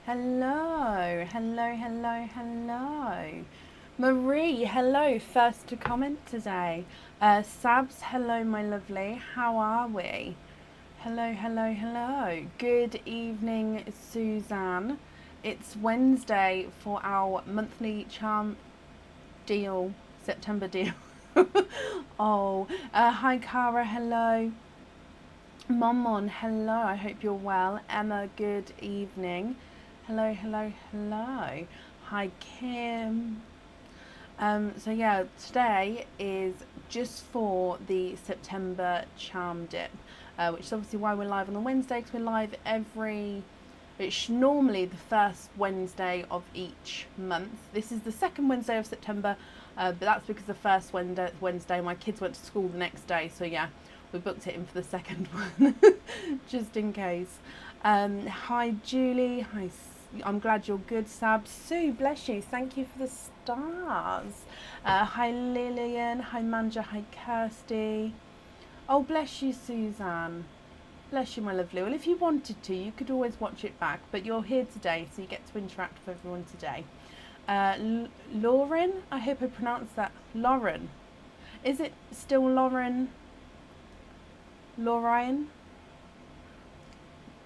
Hello, hello, hello, hello. Marie, hello, first to comment today. Sabs, hello, my lovely. How are we? Hello, hello, hello. Good evening, Suzanne. It's Wednesday for our monthly charm deal, September deal. Hi, Cara, hello. Momon, hello. I hope you're well. Emma, good evening. Hello, hello, hello. Hi, Kim. So yeah, today is just for the September charm dip, which is obviously why we're live on the Wednesday, because we're live it's normally the first Wednesday of each month. This is the second Wednesday of September, but that's because the first Wednesday my kids went to school the next day, so yeah, we booked it in for the second one, just in case. Hi Julie, hi, I'm glad you're good, Sab. Sue, bless you, thank you for the stars. Hi Lillian, hi Manja, hi Kirsty. Oh, bless you, Suzanne. Bless you, my lovely. Well, if you wanted to, you could always watch it back, but you're here today, so you get to interact with everyone today. Lauren, I hope I pronounced that. Lauren. Is it still Lauren? Lorraine?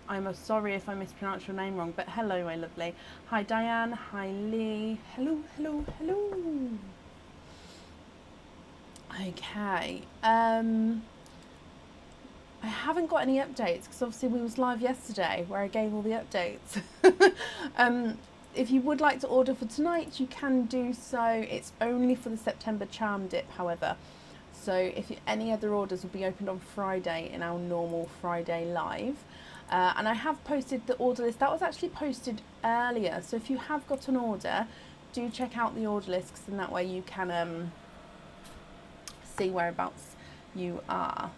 I'm sorry if I mispronounced your name wrong, but hello, my lovely. Hi, Diane. Hi, Lee. Hello, hello, hello. Okay. I haven't got any updates because obviously we was live yesterday where I gave all the updates. If you would like to order for tonight, you can do so. It's only for the September charm dip, however. So if any other orders will be opened on Friday in our normal Friday live. And I have posted the order list. That was actually posted earlier. So if you have got an order, do check out the order list, because then that way you can see whereabouts you are.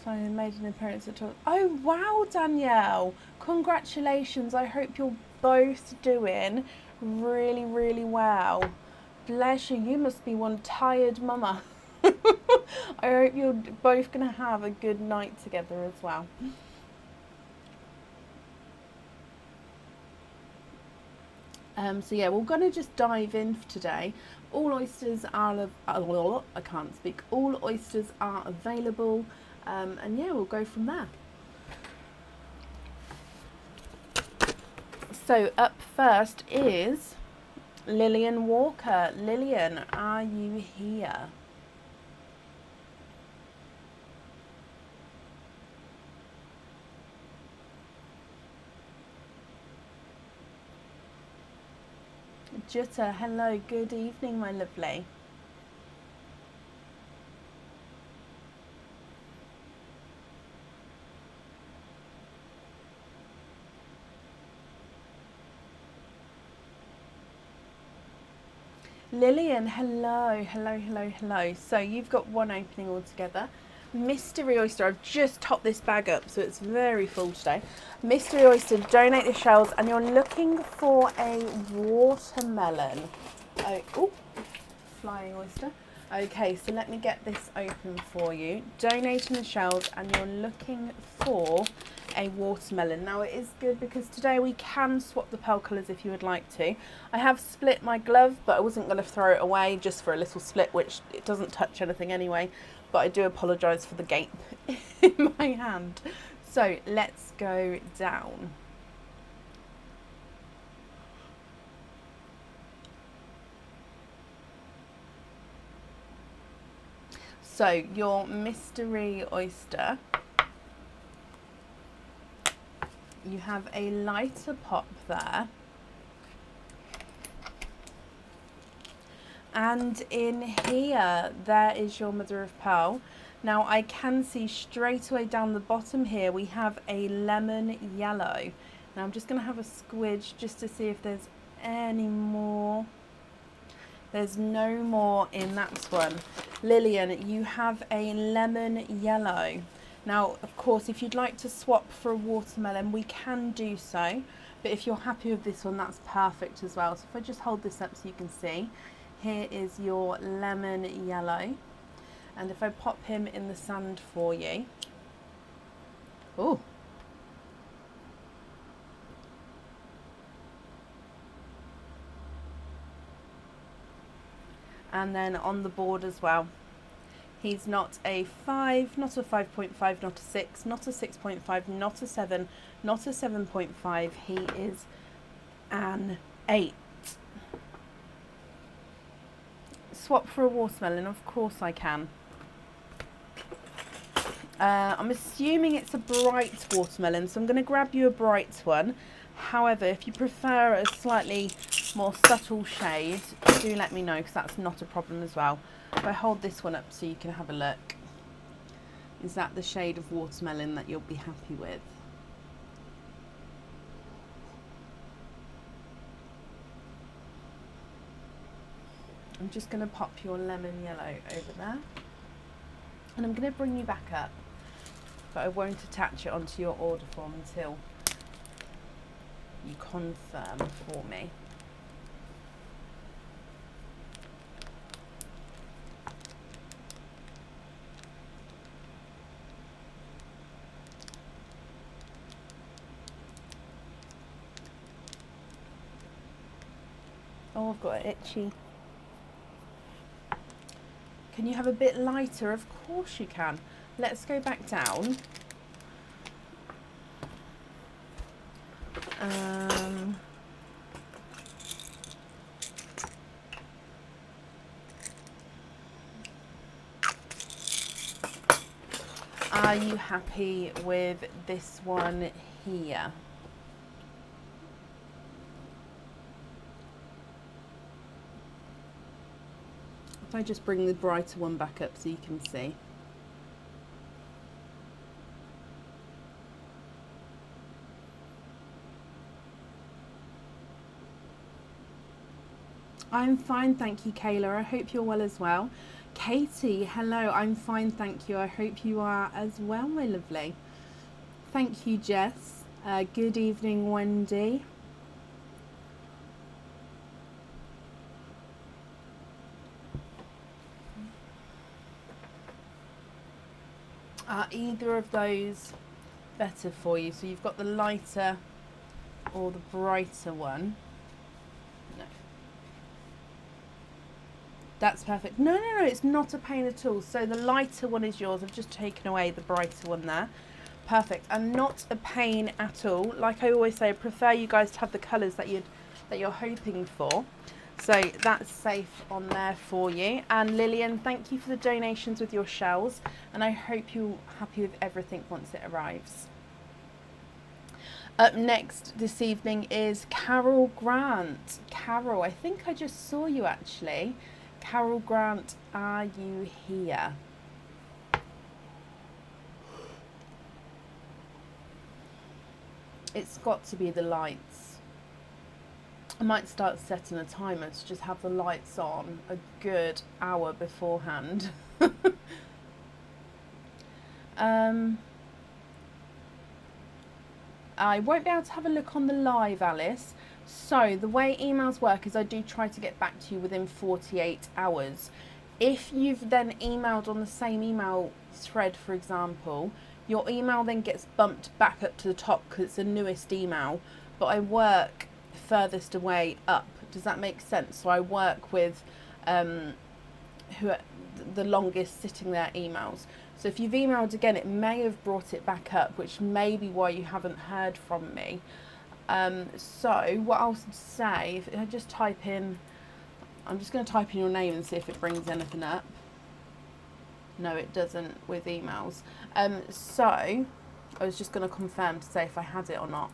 So I made an appearance at all. Oh wow, Danielle! Congratulations. I hope you're both doing really, really well. Bless you. You must be one tired mama. I hope you're both going to have a good night together as well. So yeah, we're going to just dive in for today. All oysters are, I can't speak, all oysters are available, and yeah, we'll go from there. So up first is Lillian Walker. Lillian, are you here? Jutta, hello, good evening, my lovely. Lillian, hello, hello, hello, hello. So you've got one opening altogether. Mystery Oyster, I've just topped this bag up, so it's very full today. Mystery Oyster, donate the shells, and you're looking for a watermelon. Oh, flying oyster. Okay, so let me get this open for you. Donating the shells, and you're looking for a watermelon. Now it is good because today we can swap the pearl colours if you would like to. I have split my glove, but I wasn't going to throw it away just for a little split, which it doesn't touch anything anyway. But I do apologise for the gape in my hand. So let's go down. So your mystery oyster, you have a lighter pop there. And in here, there is your mother of pearl. Now I can see straight away down the bottom here, we have a lemon yellow. Now I'm just going to have a squidge just to see if there's any more. There's no more in that one. Lillian, you have a lemon yellow. Now, of course, if you'd like to swap for a watermelon, we can do so. But if you're happy with this one, that's perfect as well. So if I just hold this up so you can see, here is your lemon yellow. And if I pop him in the sand for you. Oh. And then on the board as well, he's not a 5, not a 5.5, not a 6, not a 6.5, not a 7, not a 7.5. He is an 8. Swap for a watermelon? Of course I can. I'm assuming it's a bright watermelon, so I'm going to grab you a bright one. However, if you prefer a slightly more subtle shade, do let me know, because that's not a problem as well. If I hold this one up so you can have a look, is that the shade of watermelon that you'll be happy with? I'm just going to pop your lemon yellow over there, and I'm going to bring you back up, but I won't attach it onto your order form until you confirm for me. Oh, I've got it itchy. Can you have a bit lighter? Of course you can. Let's go back down. Are you happy with this one here? If I just bring the brighter one back up so you can see. I'm fine, thank you, Kayla. I hope you're well as well. Katie, hello. I'm fine, thank you. I hope you are as well, my lovely. Thank you, Jess. Good evening, Wendy. Are either of those better for you? So you've got the lighter or the brighter one? No. That's perfect. No, it's not a pain at all. So the lighter one is yours. I've just taken away the brighter one there. Perfect. And not a pain at all. Like I always say, I prefer you guys to have the colours that you're hoping for. So that's safe on there for you. And Lillian, thank you for the donations with your shells. And I hope you're happy with everything once it arrives. Up next this evening is Carol Grant. Carol, I think I just saw you actually. Carol Grant, are you here? It's got to be the lights. I might start setting a timer to just have the lights on a good hour beforehand. I won't be able to have a look on the live, Alice. So the way emails work is I do try to get back to you within 48 hours. If you've then emailed on the same email thread, for example, your email then gets bumped back up to the top because it's the newest email, but I work furthest away up. Does that make sense? So I work with who are the longest sitting there emails. So if you've emailed again, it may have brought it back up, which may be why you haven't heard from me. So what I'll say, if I just type in, I'm just going to type in your name and see if it brings anything up. No, it doesn't with emails. So I was just going to confirm to say if I had it or not.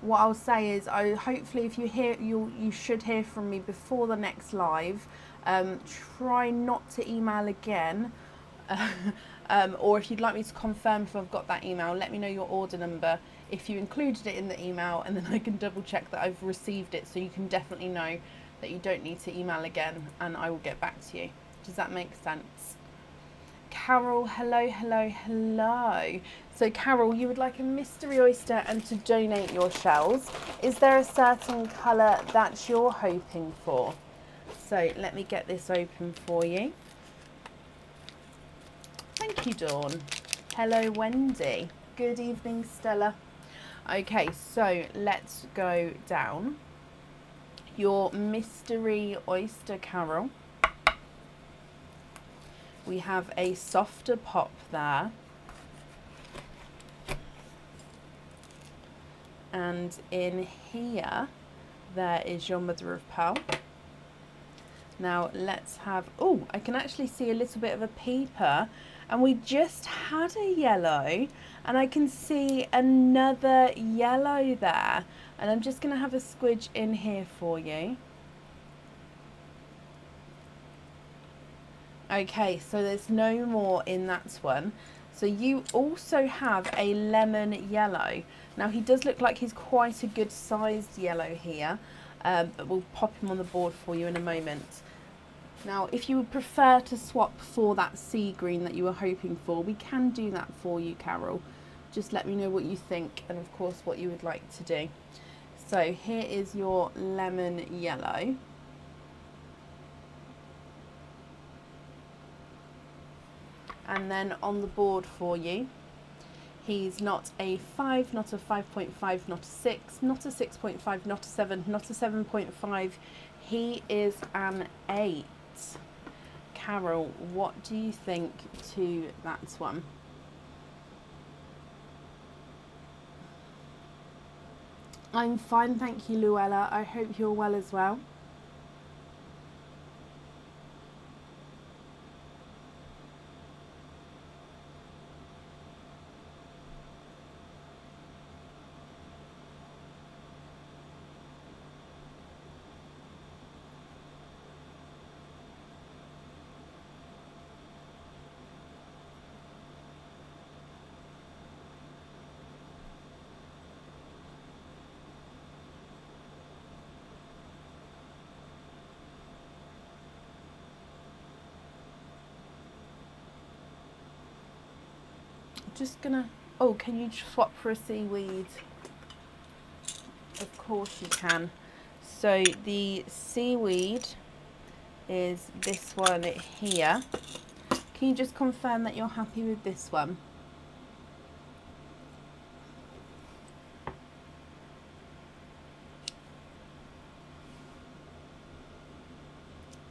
What I'll say is, hopefully if you hear, you should hear from me before the next live. Try not to email again, or if you'd like me to confirm if I've got that email, let me know your order number if you included it in the email, and then I can double check that I've received it, so you can definitely know that you don't need to email again, and I will get back to you. Does that make sense? Carol, hello. So Carol, you would like a mystery oyster and to donate your shells. Is there a certain colour that you're hoping for? So let me get this open for you. Thank you, Dawn. Hello, Wendy. Good evening, Stella. Okay, so let's go down. Your mystery oyster carol. We have a softer pop there. And in here, there is your mother of pearl. Now let's have, oh, I can actually see a little bit of a peeper, and we just had a yellow, and I can see another yellow there, and I'm just going to have a squidge in here for you. Okay, so there's no more in that one. So you also have a lemon yellow. Now he does look like he's quite a good sized yellow here, but we'll pop him on the board for you in a moment. Now, if you would prefer to swap for that sea green that you were hoping for, we can do that for you, Carol. Just let me know what you think and, of course, what you would like to do. So here is your lemon yellow. And then on the board for you, he's not a 5, not a 5.5, not a 6, not a 6.5, not a 7, not a 7.5. He is an 8. Carol, what do you think to that one? I'm fine, thank you, Luella. I hope you're well as well. Just gonna, oh, can you swap for a seaweed? Of course you can. So the seaweed is this one here. Can you just confirm that you're happy with this one?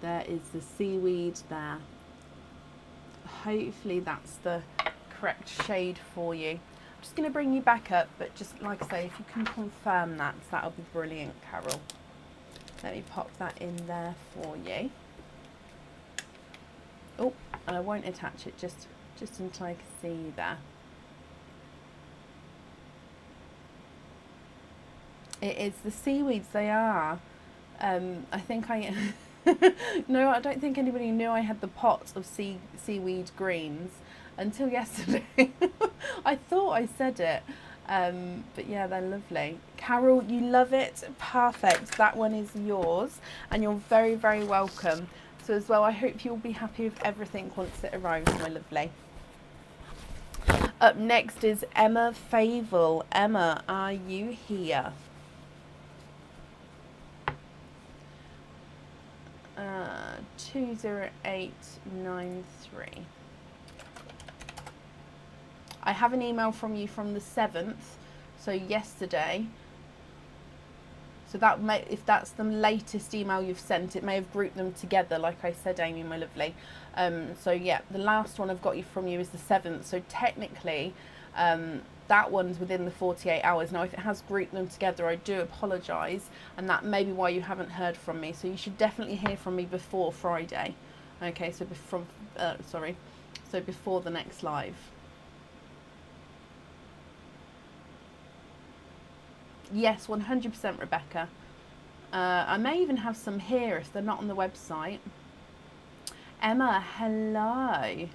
There is the seaweed there. Hopefully that's the correct shade for you. I'm just going to bring you back up, but just like I say, if you can confirm that, that'll be brilliant, Carol. Let me pop that in there for you. Oh, and I won't attach it just until I can see you there. It is the seaweeds, they are. I think I no, I don't think anybody knew I had the pot of seaweed greens until yesterday. I thought I said it, but yeah, they're lovely. Carol, you love it? Perfect. That one is yours, and you're very, very welcome. So as well, I hope you'll be happy with everything once it arrives, my lovely. Up next is Emma Favel. Emma, are you here? 20893. I have an email from you from the 7th, so yesterday. So that may, if that's the latest email you've sent, it may have grouped them together, like I said, Amy, my lovely. So yeah, the last one I've got from you is the 7th. So technically, that one's within the 48 hours. Now, if it has grouped them together, I do apologise, and that may be why you haven't heard from me. So you should definitely hear from me before Friday. Okay, so so before the next live. Yes, 100%, Rebecca. I may even have some here if they're not on the website. Emma, hello.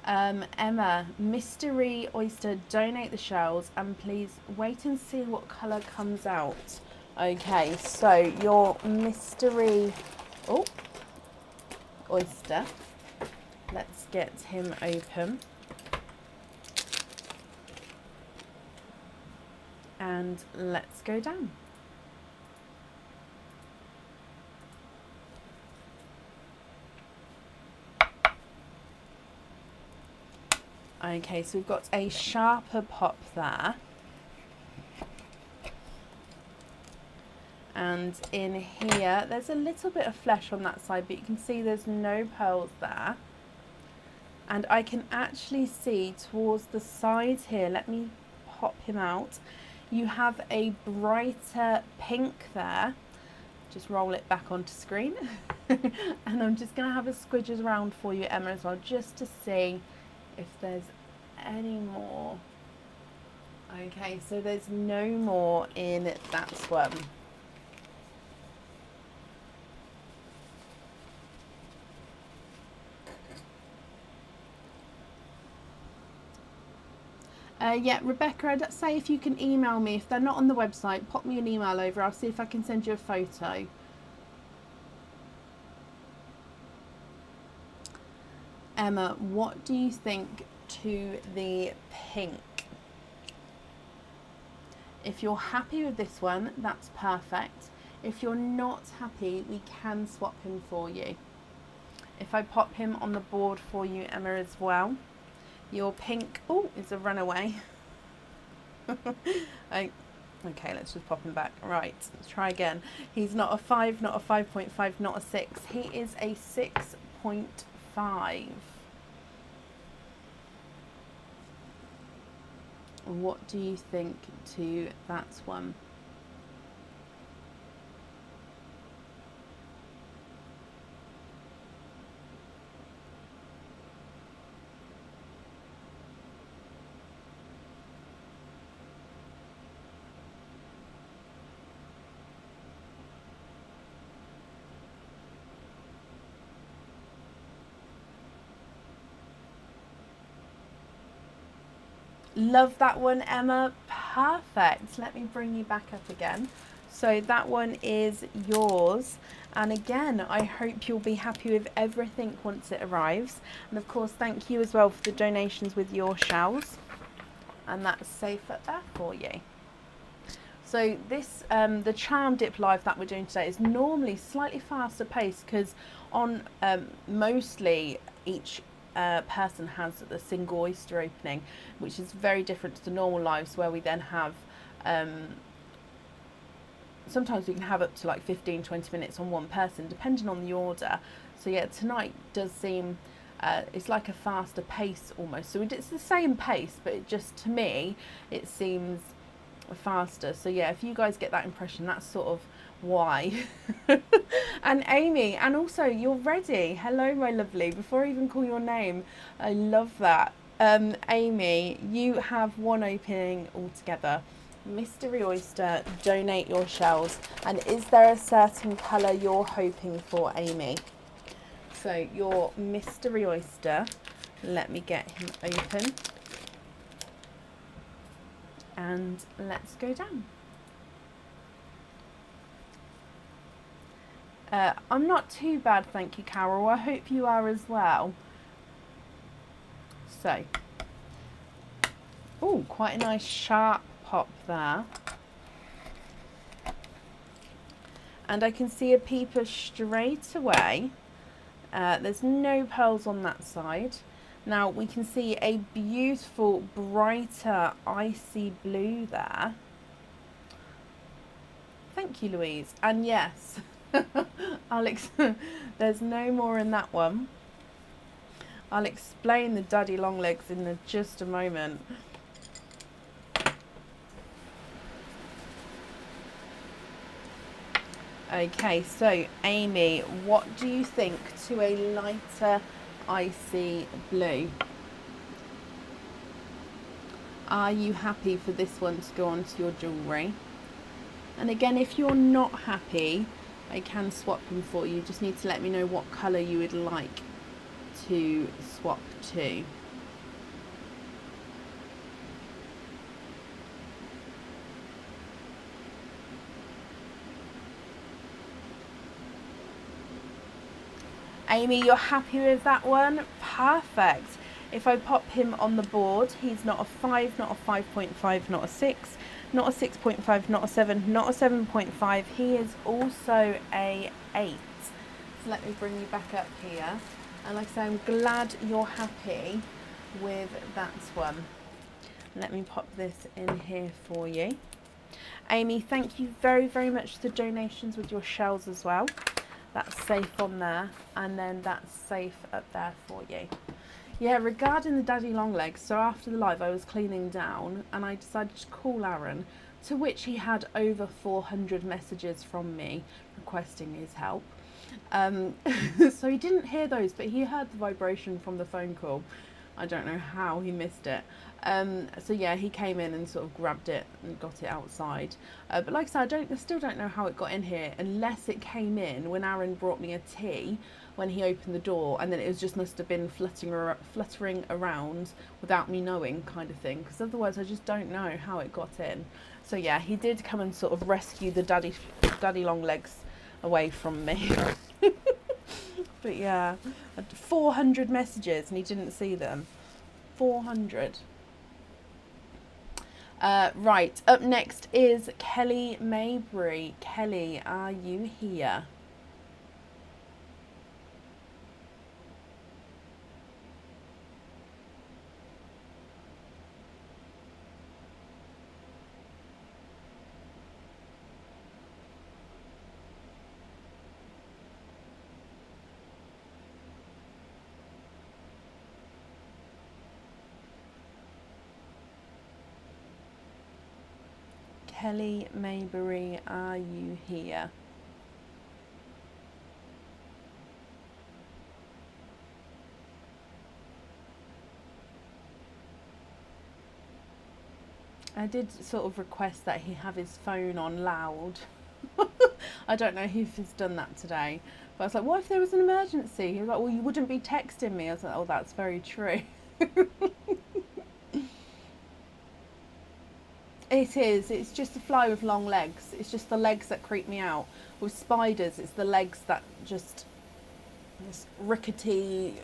Emma, mystery oyster, donate the shells, and please wait and see what colour comes out. Okay, so your mystery oyster. Let's get him open. And let's go down. Okay, so we've got a sharper pop there. And in here, there's a little bit of flesh on that side, but you can see there's no pearls there. And I can actually see towards the sides here, let me pop him out. You have a brighter pink there. Just roll it back onto screen. And I'm just going to have a squidges around for you, Emma, as well, just to see if there's any more. Okay, so there's no more in that one. Yeah, Rebecca, I'd say if you can email me. If they're not on the website, pop me an email over. I'll see if I can send you a photo. Emma, what do you think to the pink? If you're happy with this one, that's perfect. If you're not happy, we can swap him for you. If I pop him on the board for you, Emma, as well. Your pink, oh, is a runaway. Okay, let's just pop him back. Right, let's try again. He's not a 5, not a 5.5, not a 6. He is a 6.5. What do you think to that one? Love that one, Emma. Perfect. Let me bring you back up again. So that one is yours. And again, I hope you'll be happy with everything once it arrives. And of course, thank you as well for the donations with your shells. And that's safe up there for you. So this, the Charm Dip Live that we're doing today is normally slightly faster paced because on mostly each person has a single oyster opening, which is very different to the normal lives where we then have sometimes we can have up to like 15-20 minutes on one person depending on the order. So yeah, tonight does seem it's like a faster pace almost, so it's the same pace, but it just, to me, it seems faster. So yeah, if you guys get that impression, that's sort of why. And Amy, and also you're ready. Hello my lovely, before I even call your name, I love that. Amy, you have one opening altogether. Mystery Oyster, donate your shells. And is there a certain colour you're hoping for, Amy? So your Mystery Oyster, let me get him open and let's go down. I'm not too bad, thank you, Carol. I hope you are as well. So, oh, quite a nice sharp pop there. And I can see a peeper straight away. There's no pearls on that side. Now we can see a beautiful, brighter, icy blue there. Thank you, Louise. And yes, Alex, there's no more in that one. I'll explain the Daddy Longlegs in just a moment. Okay, so Amy, what do you think to a lighter icy blue? Are you happy for this one to go onto your jewellery? And again, if you're not happy, I can swap them for you. Just need to let me know what colour you would like to swap to. Amy, you're happy with that one? Perfect. If I pop him on the board, he's not a 5, not a 5.5, not a 6, not a 6.5, not a 7, not a 7.5. He is also a 8. So let me bring you back up here. And like I say, I'm glad you're happy with that one. Let me pop this in here for you. Amy, thank you very, very much for the donations with your shells as well. That's safe on there, and then that's safe up there for you. Yeah, regarding the daddy long legs, so after the live I was cleaning down and I decided to call Aaron, to which he had over 400 messages from me requesting his help. So he didn't hear those, but he heard the vibration from the phone call. I don't know how he missed it. So yeah, he came in and sort of grabbed it and got it outside. But like I said, I still don't know how it got in here, unless it came in when Aaron brought me a tea when he opened the door, and then it was just must have been fluttering around without me knowing, kind of thing, because otherwise I just don't know how it got in. So yeah, he did come and sort of rescue the daddy long legs away from me. But yeah, 400 messages and he didn't see them. 400. Right, up next is Kelly Mayberry. Kelly, are you here? Kelly Mayberry, are you here? I did sort of request that he have his phone on loud. I don't know if he's done that today. But I was like, what if there was an emergency? He was like, well, you wouldn't be texting me. I was like, oh, that's very true. It is. It's just a fly with long legs. It's just the legs that creep me out. With spiders, it's the legs that just... this rickety...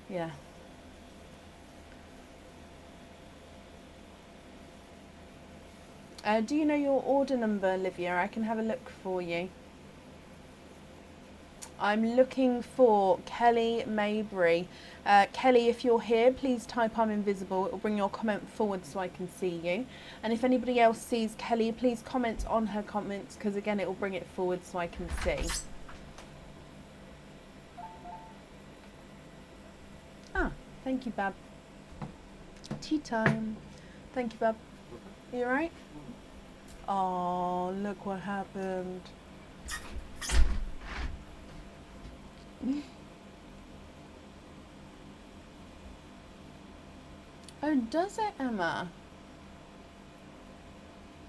yeah. Do you know your order number, Olivia? I can have a look for you. I'm looking for Kelly Mayberry. Kelly, if you're here, please type I'm invisible. It will bring your comment forward so I can see you. And if anybody else sees Kelly, please comment on her comments, because again, it will bring it forward so I can see. Ah, thank you, Bab. Tea time. Thank you, Bab. You alright? Oh, look what happened. Oh, does it, Emma?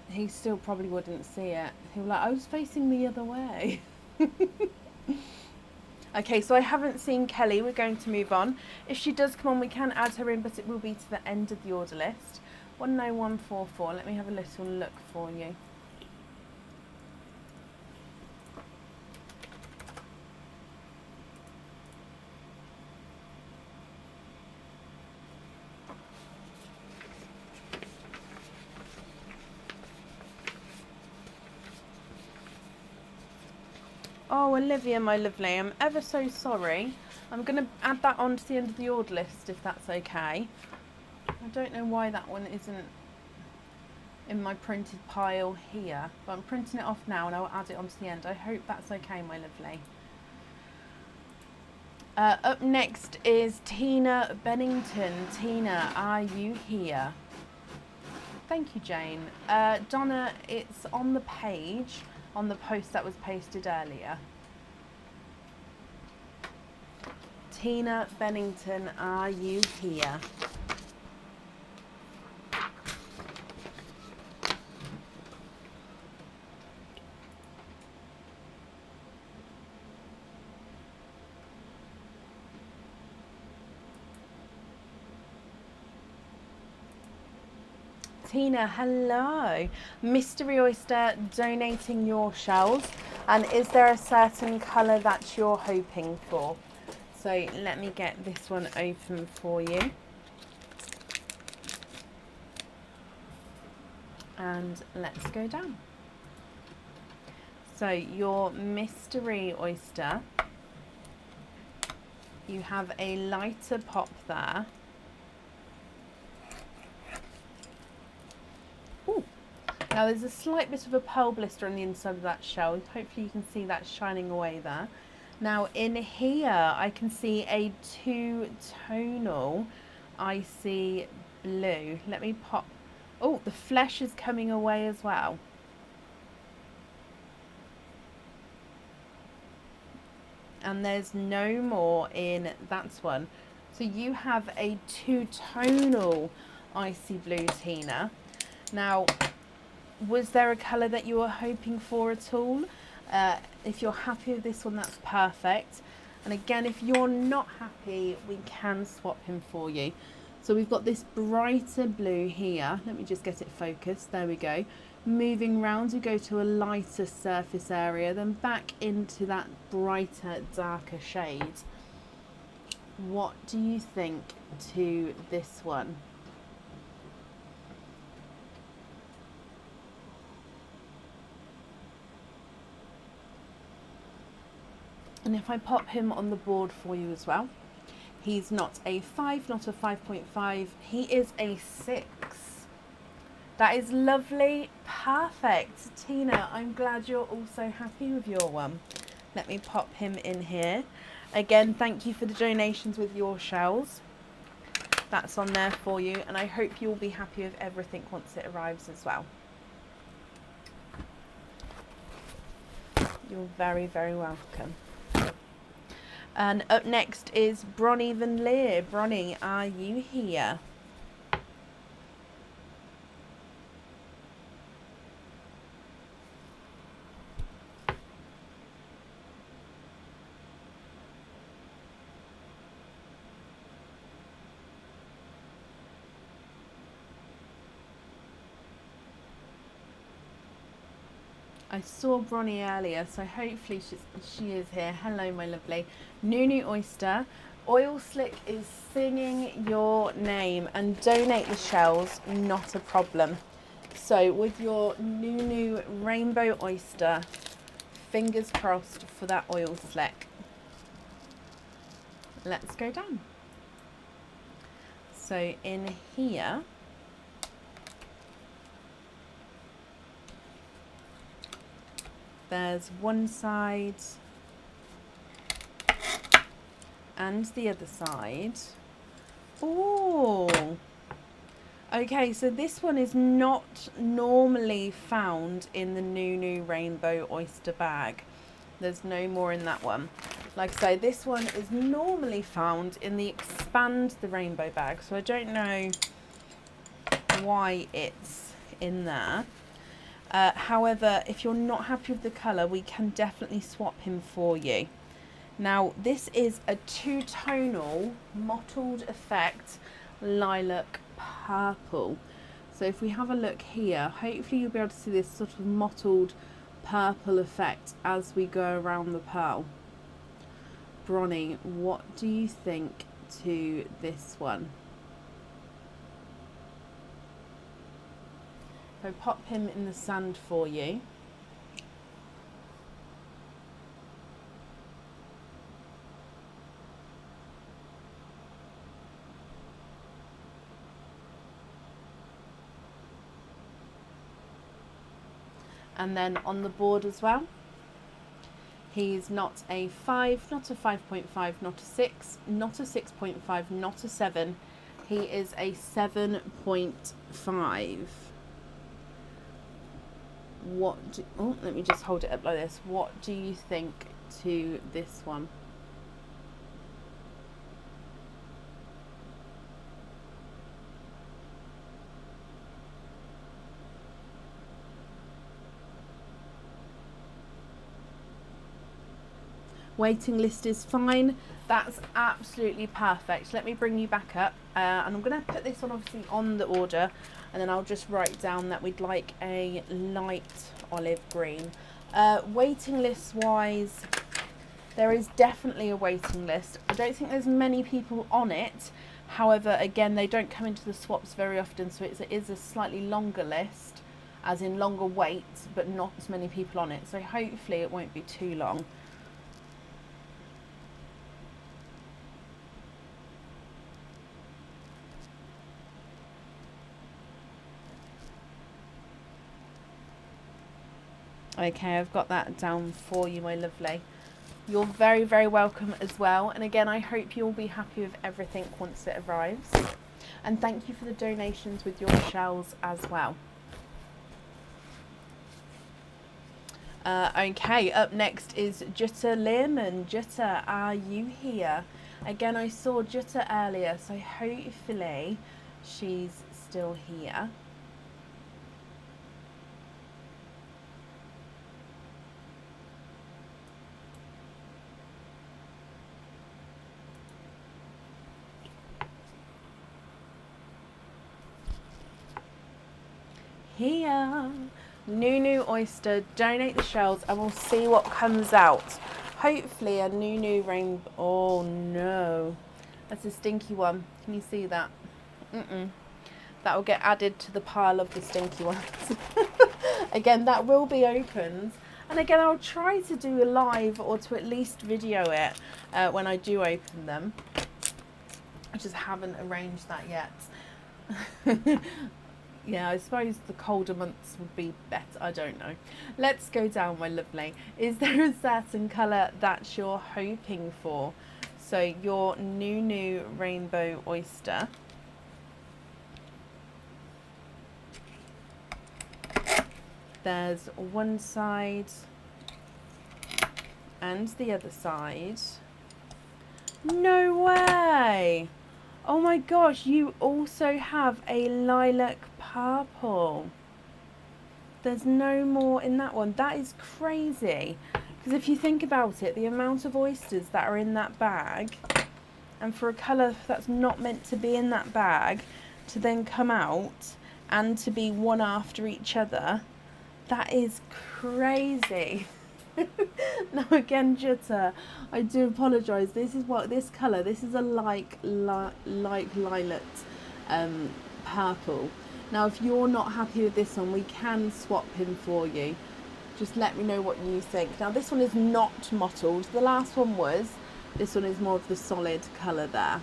He still probably wouldn't see it. He'll be like, I was facing the other way. Okay, so I haven't seen Kelly. We're going to move on. If she does come on, we can add her in, but it will be to the end of the order list. 10144. Let me have a little look for you. Oh, Olivia, my lovely, I'm ever so sorry. I'm going to add that on to the end of the order list, if that's okay. I don't know why that one isn't in my printed pile here, but I'm printing it off now and I'll add it onto the end. I hope that's okay, my lovely. Up next is Tina Bennington. Tina, are you here? Thank you, Jane. Donna, it's on the page, on the post that was posted earlier. Tina Bennington, are you here? Tina, hello. Mystery Oyster donating your shells. And is there a certain colour that you're hoping for? So let me get this one open for you. And let's go down. So your Mystery Oyster, you have a lighter pop there. Ooh, Now there's a slight bit of a pearl blister on the inside of that shell. Hopefully you can see that shining away there. Now in here I can see a two-tonal icy blue. Let me pop. Oh, the flesh is coming away as well. And there's no more in that one. So you have a two-tonal icy blue, Tina. Now, was there a colour that you were hoping for at all? If you're happy with this one, that's perfect. And again, if you're not happy, we can swap him for you. So we've got this brighter blue here. Let me just get it focused. There we go. Moving round, we go to a lighter surface area, then back into that brighter, darker shade. What do you think to this one? And if I pop him on the board for you as well, he's not a 5, not a 5.5, he is a 6. That is lovely. Perfect. Tina, I'm glad you're also happy with your one. Let me pop him in here. Again, thank you for the donations with your shells. That's on there for you, and I hope you'll be happy with everything once it arrives as well. You're very, very welcome. And up next is Bronnie Van Leer. Bronnie, are you here? I saw Bronnie earlier, so hopefully she is here. Hello, my lovely. Nunu Oyster. Oil Slick is singing your name, and donate the shells, not a problem. So with your Nunu Rainbow Oyster, fingers crossed for that Oil Slick. Let's go down. So in here, there's one side and the other side. Oh, okay, so this one is not normally found in the Nunu Rainbow Oyster bag. There's no more in that one. Like I say, this one is normally found in the Expand the Rainbow bag, so I don't know why it's in there. However, if you're not happy with the colour, we can definitely swap him for you. Now, this is a two-tonal mottled effect lilac purple. So if we have a look here, hopefully you'll be able to see this sort of mottled purple effect as we go around the pearl. Bronnie, what do you think to this one? So pop him in the sand for you. And then on the board as well, he's not a 5, not a 5.5, not a 6, not a 6.5, not a 7. He is a 7.5. Let me just hold it up like this. What do you think to this one? Waiting list is fine. That's absolutely perfect. Let me bring you back up, and I'm going to put this one obviously on the order, and then I'll just write down that we'd like a light olive green. Waiting list wise, there is definitely a waiting list. I don't think there's many people on it. However, again, they don't come into the swaps very often, so it is a slightly longer list, as in longer wait, but not as many people on it. So hopefully it won't be too long. Okay, I've got that down for you, my lovely. You're very, very welcome as well. And again, I hope you'll be happy with everything once it arrives. And thank you for the donations with your shells as well. Okay, up next is Jutta Lehrman. Jutta, are you here? Again, I saw Jutta earlier, so hopefully she's still here. Here. New Oyster, donate the shells and we'll see what comes out. Hopefully a new rainbow. Oh no, that's a stinky one. Can you see that? That will get added to the pile of the stinky ones. Again, that will be opened. And again, I'll try to do a live or to at least video it when I do open them. I just haven't arranged that yet. Yeah, I suppose the colder months would be better. I don't know. Let's go down, my lovely. Is there a certain colour that you're hoping for? So your new rainbow oyster. There's one side and the other side. No way! Oh my gosh, you also have a lilac purple. There's no more in that one. That is crazy. Because if you think about it, the amount of oysters that are in that bag, and for a colour that's not meant to be in that bag, to then come out and to be one after each other, that is crazy. Now again, Jutta, I do apologise. This is what this colour. This is a lilac purple. Now, if you're not happy with this one, we can swap him for you. Just let me know what you think. Now, this one is not mottled. The last one was. This one is more of the solid colour there.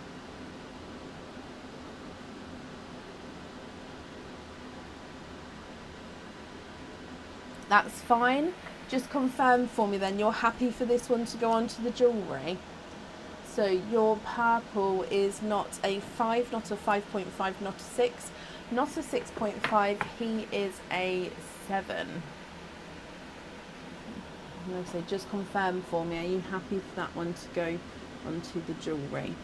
That's fine. Just confirm for me then, you're happy for this one to go onto the jewellery? So your purple is not a 5, not a 5.5, not a 6, not a 6.5, he is a 7. I'm going to say, just confirm for me, are you happy for that one to go onto the jewellery?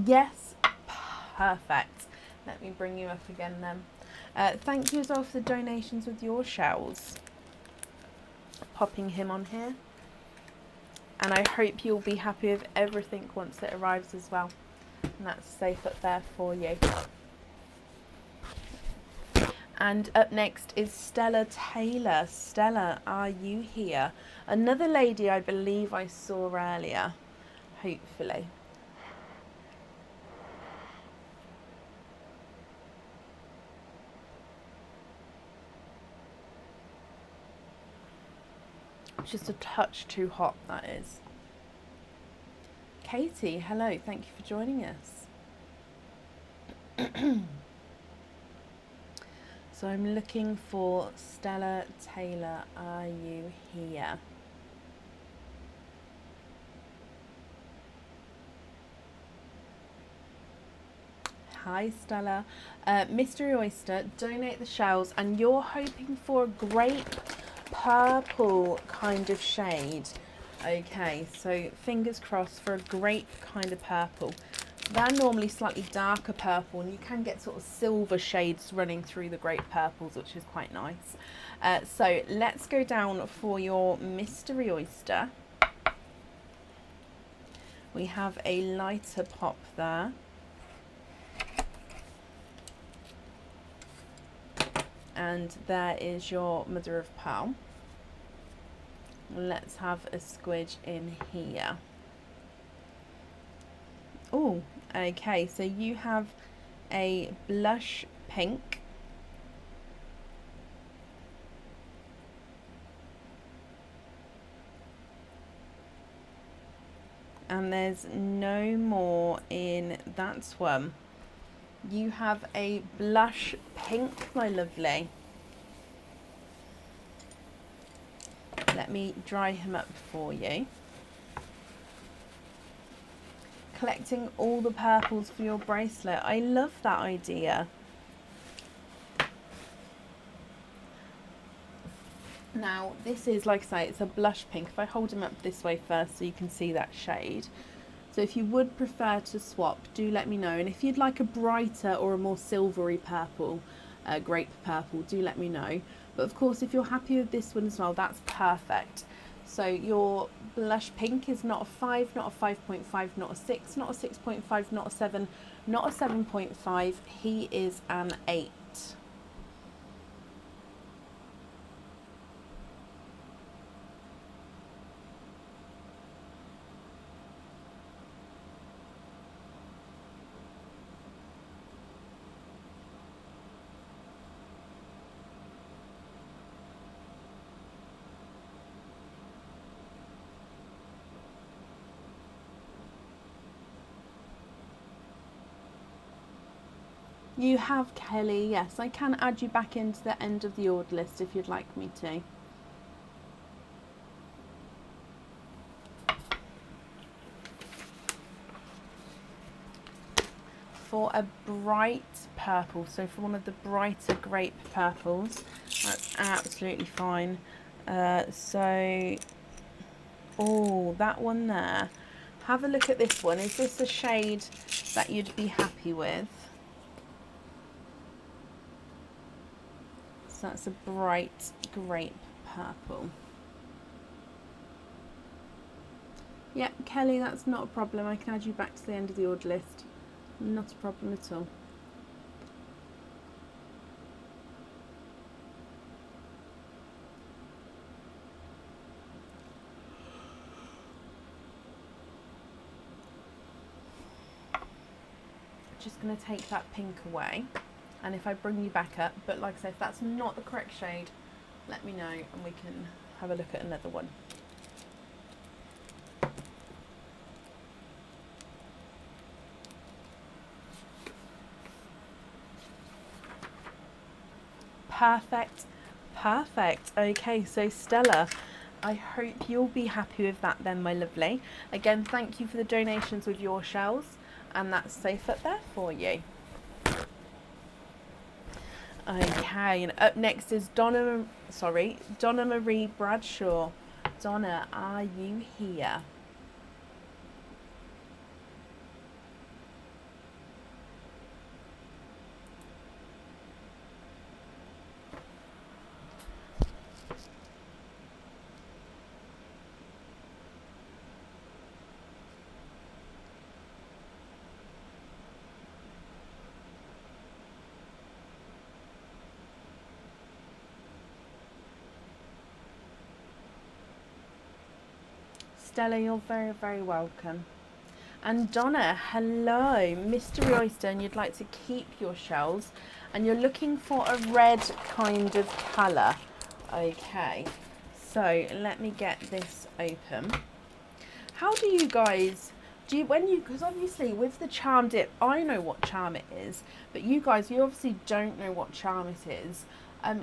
Yes, perfect. Let me bring you up again then. Thank you as well for the donations with your shells. Popping him on here. And I hope you'll be happy with everything once it arrives as well. And that's safe up there for you. And up next is Stella Taylor. Stella, are you here? Another lady I believe I saw earlier. Hopefully. Just a touch too hot, that is. Katie, hello, thank you for joining us. So I'm looking for Stella Taylor, are you here? Hi Stella. Mystery Oyster, donate the shells, and you're hoping for a grape purple kind of shade. Okay, so fingers crossed for a grape kind of purple. They're normally slightly darker purple, and you can get sort of silver shades running through the grape purples, which is quite nice. So let's go down for your Mystery Oyster. We have a lighter pop there. And there is your mother of pearl. Let's have a squidge in here. Oh, okay, so you have a blush pink. and there's no more in that one. You have a blush pink, my lovely. Let me dry him up for you. Collecting all the purples for your bracelet. I love that idea. Now, this is, like I say, it's a blush pink. If I hold him up this way first so you can see that shade. So if you would prefer to swap, do let me know. And if you'd like a brighter or a more silvery purple, grape purple, do let me know. But of course, if you're happy with this one as well, that's perfect. So your blush pink is not a 5, not a 5.5, not a 6, not a 6.5, not a 7, not a 7.5. He is an 8. You have, Kelly. Yes, I can add you back into the end of the order list if you'd like me to. For a bright purple, so for one of the brighter grape purples, that's absolutely fine. Oh, that one there. Have a look at this one. Is this a shade that you'd be happy with? So that's a bright grape purple. Yep, Kelly, that's not a problem. I can add you back to the end of the order list. Not a problem at all. Just going to take that pink away. And if I bring you back up, but like I said, if that's not the correct shade, let me know and we can have a look at another one. Perfect, perfect. Okay, so Stella, I hope you'll be happy with that then, my lovely. Again, thank you for the donations with your shells, and that's safe up there for you. Okay, and up next is Donna Marie Bradshaw. Donna, are you here? Stella, you're very, very welcome. And Donna, hello, Mystery Oyster, and you'd like to keep your shells, and you're looking for a red kind of colour. Okay, so let me get this open. How do you guys, because obviously with the charm dip, I know what charm it is, but you guys, you obviously don't know what charm it is.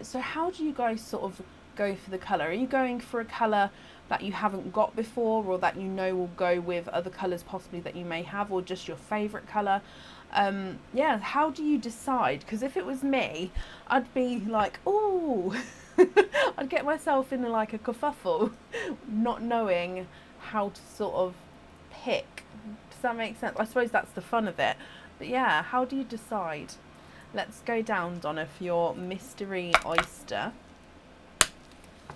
So how do you guys sort of go for the colour? Are you going for a colour that you haven't got before, or that you know will go with other colours possibly that you may have, or just your favourite colour? Yeah, how do you decide? Because if it was me, I'd be like, ooh, I'd get myself in like a kerfuffle, not knowing how to sort of pick. Does that make sense? I suppose that's the fun of it. But yeah, how do you decide? Let's go down, Donna, for your Mystery Oyster.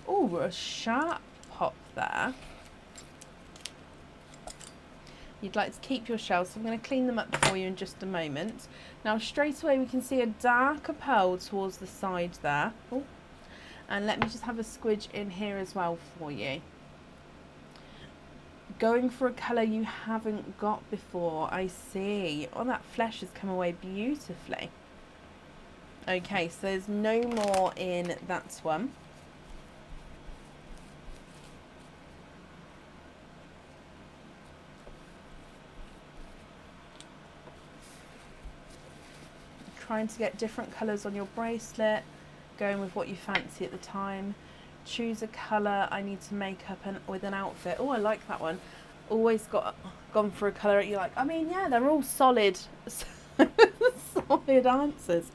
Oh, a sharp pop there. You'd like to keep your shells, so I'm going to clean them up for you in just a moment. Now straight away we can see a darker pearl towards the side there. Oh. And let me just have a squidge in here as well for you. Going for a colour you haven't got before, I see. Oh, that flesh has come away beautifully. Okay, so there's no more in that one. trying to get different colours on your bracelet, going with what you fancy at the time. Choose a colour. I need to make up with an outfit. Oh, I like that one. Always gone for a colour that you like. I mean, yeah, they're all solid, solid answers.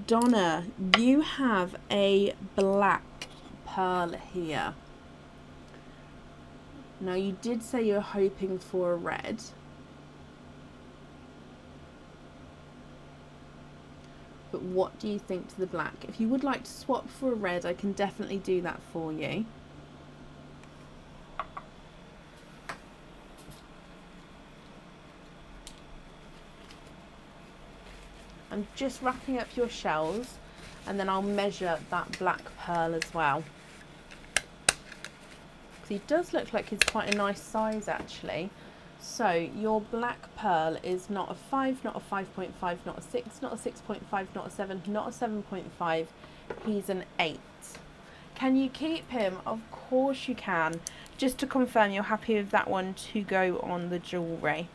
Donna, you have a black pearl here. Now, you did say you're hoping for a red. But what do you think to the black? If you would like to swap for a red, I can definitely do that for you. I'm just wrapping up your shells, and then I'll measure that black pearl as well. Because he does look like it's quite a nice size actually. So your black pearl is not a 5, not a 5.5, not a 6, not a 6.5, not a 7, not a 7.5. He's an 8. Can you keep him? Of course you can. Just to confirm, you're happy with that one to go on the jewellery.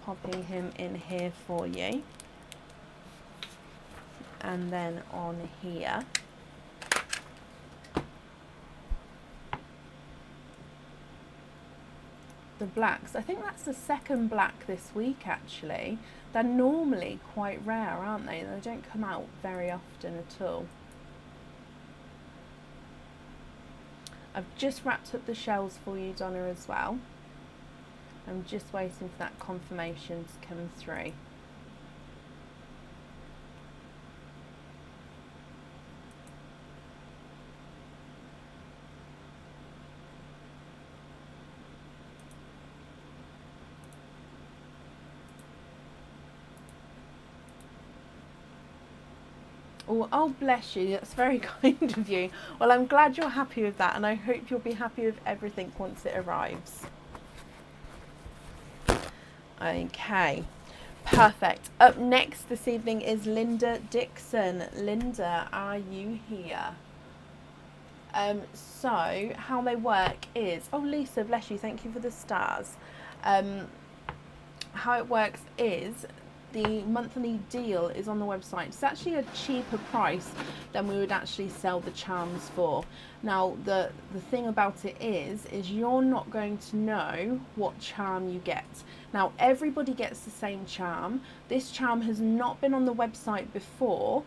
Popping him in here for you. And then on here. The blacks, I think that's the second black this week actually. They're normally quite rare, aren't they? They don't come out very often at all. I've just wrapped up the shells for you, Donna, as well. I'm just waiting for that confirmation to come through. Oh, bless you. That's very kind of you. Well, I'm glad you're happy with that, and I hope you'll be happy with everything once it arrives. Okay, perfect. Up next this evening is Linda Dixon. Linda, are you here? So how they work is, oh, Lisa, bless you, thank you for the stars. How it works is, the monthly deal is on the website. It's actually a cheaper price than we would actually sell the charms for. Now, the thing about it is you're not going to know what charm you get. Now, everybody gets the same charm. This charm has not been on the website before.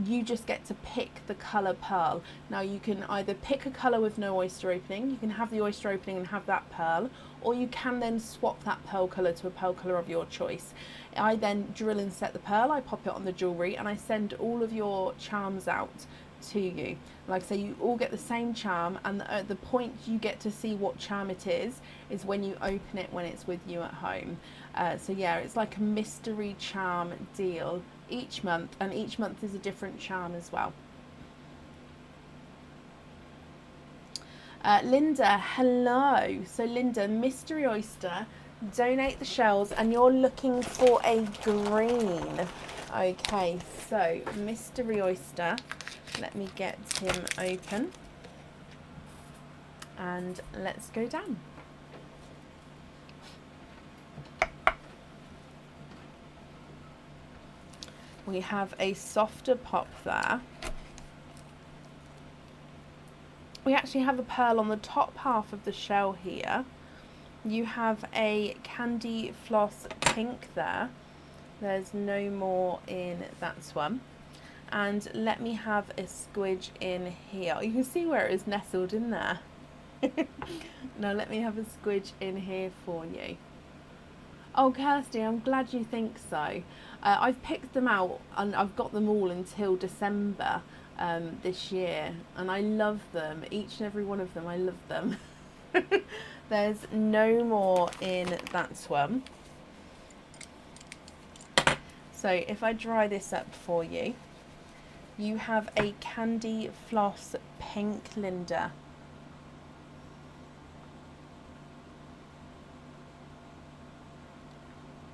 You just get to pick the colour pearl. Now, you can either pick a colour with no oyster opening, you can have the oyster opening and have that pearl, or you can then swap that pearl colour to a pearl colour of your choice. I then drill and set the pearl, I pop it on the jewellery, and I send all of your charms out to you. Like I say, you all get the same charm, and the point you get to see what charm it is when you open it when it's with you at home. So yeah, it's like a mystery charm deal each month, and each month is a different charm as well. Linda, hello. So Linda, Mystery Oyster, donate the shells, and you're looking for a green. Okay, so Mystery Oyster, let me get him open and let's go down. We have a softer pop there. We actually have a pearl on the top half of the shell here. You have a candy floss pink there. There's no more in that one. And let me have a squidge in here. You can see where it is nestled in there. Now let me have a squidge in here for you. Oh, Kirsty, I'm glad you think so. I've picked them out and I've got them all until December this year, and I love them. Each and every one of them, I love them. There's no more in that one. So if I dry this up for you, you have a candy floss pink, Linda.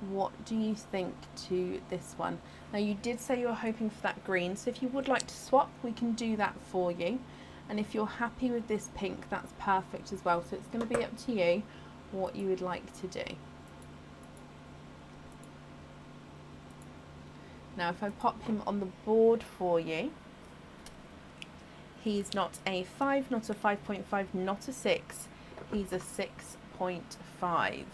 What do you think to this one? Now, you did say you were hoping for that green, so if you would like to swap, we can do that for you. And if you're happy with this pink, that's perfect as well. So it's going to be up to you what you would like to do. Now if I pop him on the board for you, he's not a 5, not a 5.5, not a 6, he's a 6.5.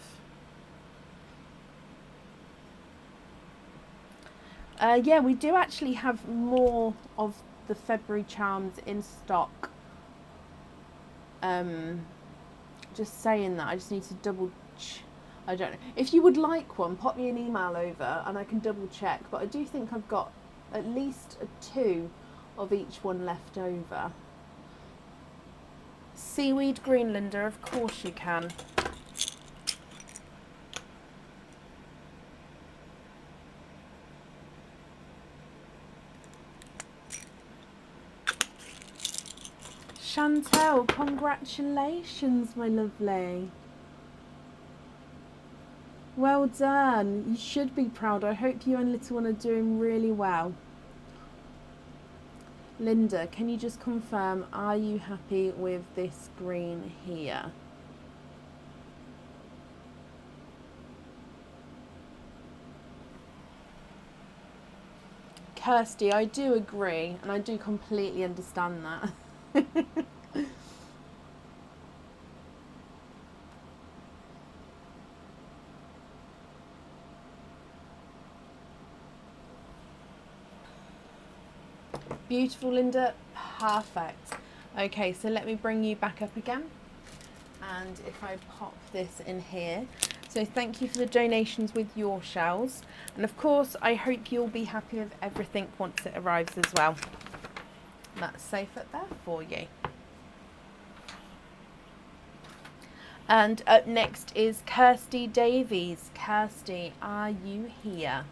Yeah, we do actually have more of the February charms in stock. Just saying that, I just need to double I don't know. If you would like one, pop me an email over and I can double check. But I do think I've got at least 2 of each one left over. Seaweed green, Linda, of course you can. Chantel, congratulations, my lovely. Well done. You should be proud. I hope you and little one are doing really well. Linda, can you just confirm, are you happy with this green here? Kirsty, I do agree, and I do completely understand that. Beautiful, Linda. Perfect. Okay, so let me bring you back up again. And if I pop this in here. So thank you for the donations with your shells. And of course, I hope you'll be happy with everything once it arrives as well. That's safe up there for you. And up next is Kirsty Davies. Kirsty, are you here?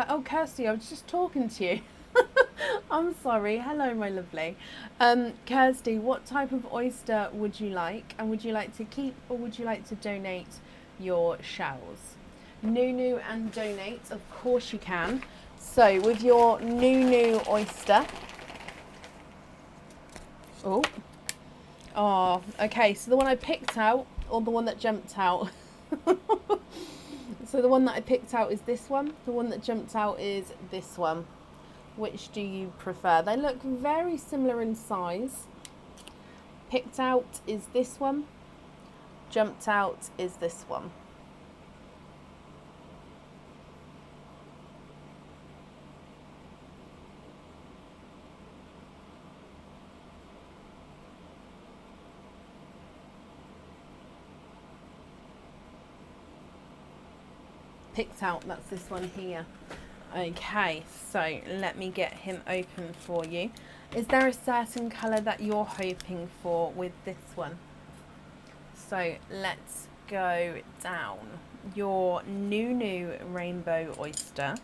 Oh, Kirsty, I was just talking to you. I'm sorry. Hello, my lovely. Kirsty, what type of oyster would you like? And would you like to keep or would you like to donate your shells? New and donate, of course you can. So with your new oyster. Oh, okay. So the one I picked out or the one that jumped out? So the one that I picked out is this one. The one that jumped out is this one. Which do you prefer? They look very similar in size. Picked out is this one. Jumped out is this one. Picked out, that's this one here. Okay, so let me get him open for you. Is there a certain colour that you're hoping for with this one? So let's go down. Your new rainbow oyster.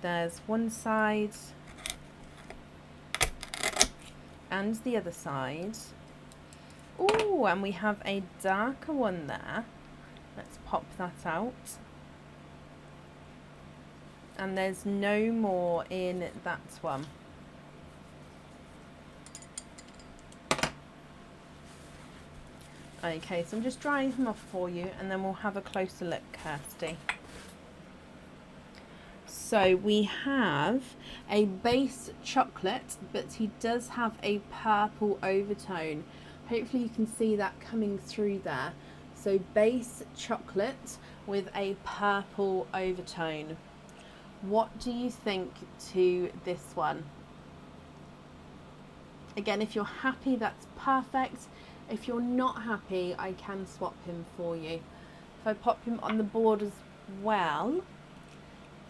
There's one side and the other side. Oh, and we have a darker one there. Let's pop that out. And there's no more in that one. Okay, so I'm just drying him off for you and then we'll have a closer look, Kirsty. So we have a base chocolate, but he does have a purple overtone. Hopefully you can see that coming through there. So base chocolate with a purple overtone. What do you think to this one? Again, if you're happy, that's perfect. If you're not happy, I can swap him for you. If I pop him on the board as well,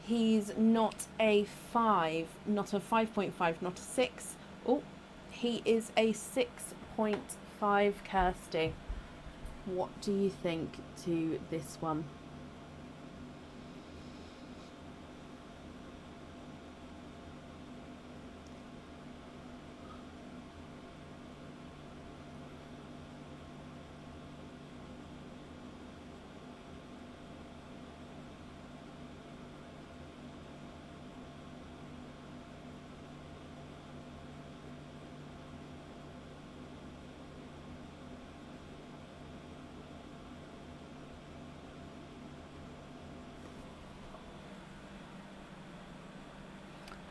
He's not a 5, not a 5.5, not a 6. Oh, he is a 6.5, Kirsty. What do you think to this one?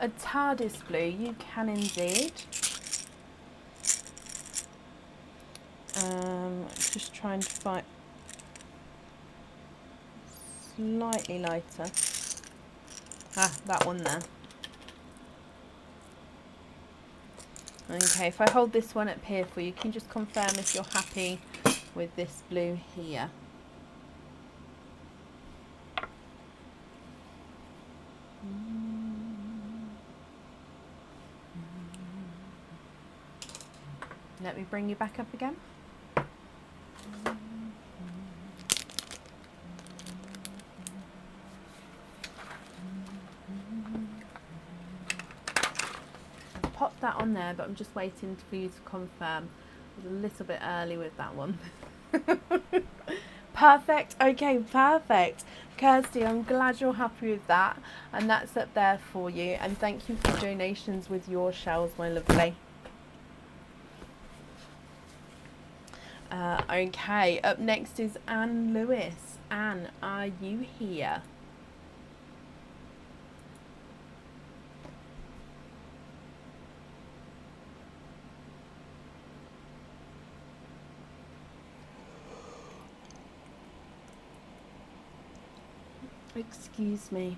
A TARDIS blue, you can indeed. Just trying to find slightly lighter. Ah, that one there. Okay, if I hold this one up here for you, can you just confirm if you're happy with this blue here? Let me bring you back up again. Pop that on there, but I'm just waiting for you to confirm. I was a little bit early with that one. Perfect. Okay, perfect. Kirsty, I'm glad you're happy with that. And that's up there for you. And thank you for donations with your shells, my lovely. Okay, up next is Anne Lewis. Anne, are you here? Excuse me.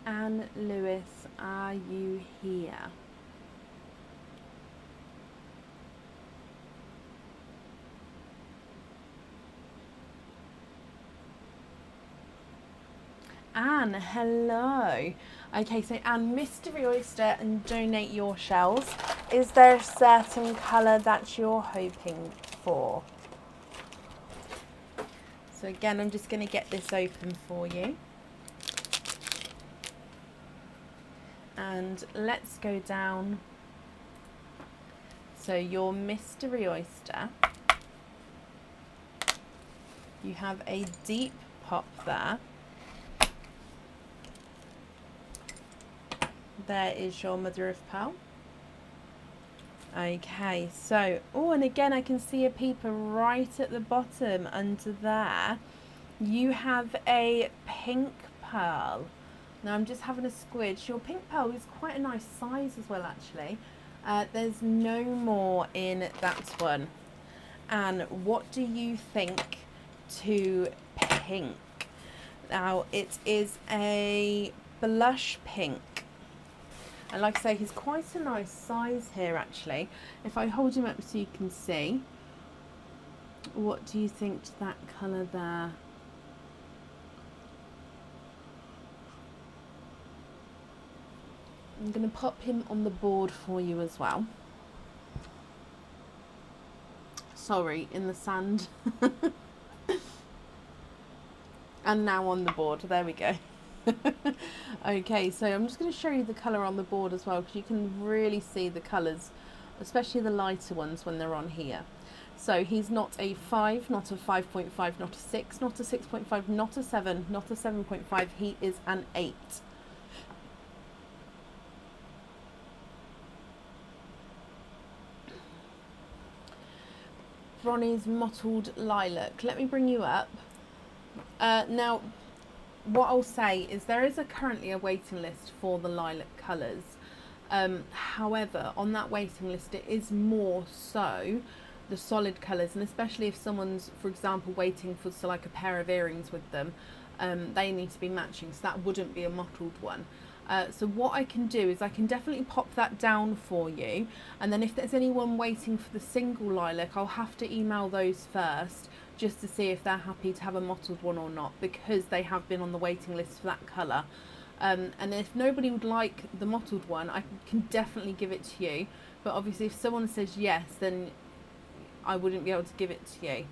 Anne Lewis, are you here? Anne, hello. Okay, so Anne, Mystery Oyster and donate your shells. Is there a certain colour that you're hoping for? So again, I'm just going to get this open for you. And let's go down. So your Mystery Oyster, you have a deep pop there. There is your mother of pearl. Okay, so, oh, and again I can see a peeper right at the bottom under there. You have a pink pearl. Now I'm just having a squidge. Your pink pearl is quite a nice size as well, actually. There's no more in that one. And what do you think to pink? Now it is a blush pink. And like I say, he's quite a nice size here, actually. If I hold him up so you can see, what do you think to that colour there? I'm going to pop him on the board for you as well. Sorry, in the sand. And now on the board. There we go. Okay, so I'm just going to show you the colour on the board as well, because you can really see the colours, especially the lighter ones when they're on here. So he's not a 5, not a 5.5, not a 6, not a 6.5, not a 7, not a 7.5. He is an 8. Ronnie's mottled lilac. Let me bring you up. Now, what I'll say is there is currently a waiting list for the lilac colours. However, on that waiting list, it is more so the solid colours, and especially if someone's, for example, waiting for like a pair of earrings with them, they need to be matching, so that wouldn't be a mottled one. So what I can do is I can definitely pop that down for you, and then if there's anyone waiting for the single lilac, I'll have to email those first just to see if they're happy to have a mottled one or not, because they have been on the waiting list for that colour. And if nobody would like the mottled one, I can definitely give it to you, but obviously if someone says yes, then I wouldn't be able to give it to you.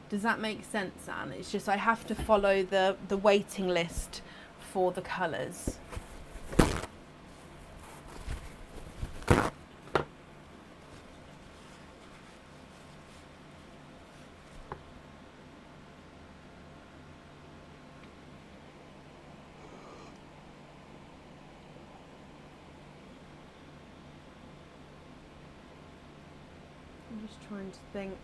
Does that make sense, Anne? It's just I have to follow the waiting list for the colours. I'm just trying to think.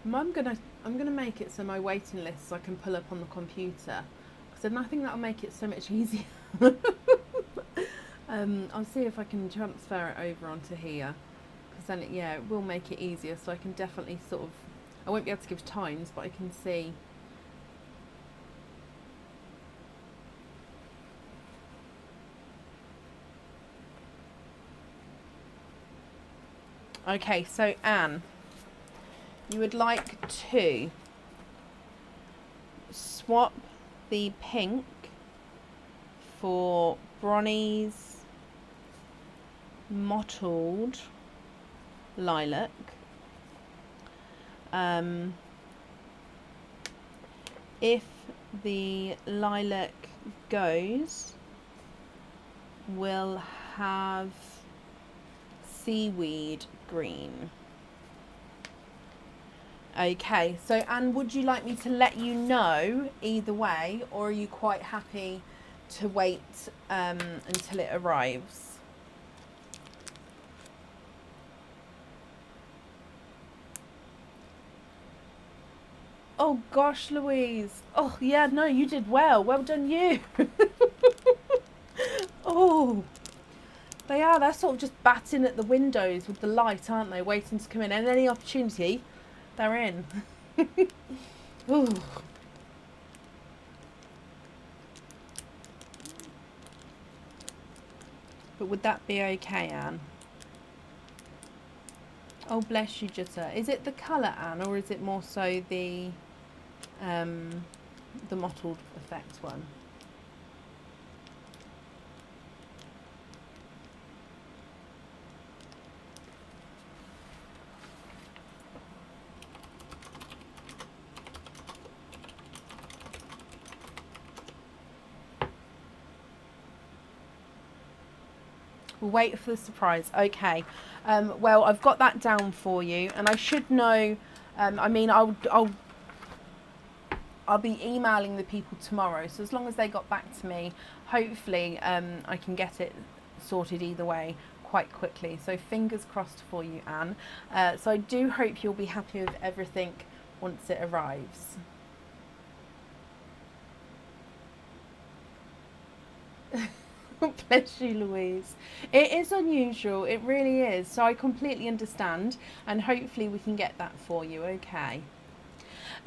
I'm gonna make it so my waiting lists I can pull up on the computer, because then I think that'll make it so much easier. I'll see if I can transfer it over onto here, because then it will make it easier. So I can definitely sort of, I won't be able to give times, but I can see. Okay, so Anne, you would like to swap the pink for Bronnie's mottled lilac. If the lilac goes, we'll have seaweed green. Okay, so Anne, would you like me to let you know either way, or are you quite happy to wait until it arrives? Oh gosh, Louise. Oh yeah, no, you did well. Well done you. Oh, they're sort of just batting at the windows with the light, aren't they, waiting to come in, and any opportunity they're in. Ooh. But would that be okay, Anne? Oh, bless you, Jutta. Is it the colour, Anne, or is it more so the mottled effect one? We'll wait for the surprise. Okay. Well, I've got that down for you, and I should know. I mean, I'll be emailing the people tomorrow, so as long as they got back to me, hopefully I can get it sorted either way quite quickly. So fingers crossed for you, Anne. So I do hope you'll be happy with everything once it arrives. Bless you, Louise. It is unusual, it really is. So I completely understand, and hopefully we can get that for you, okay?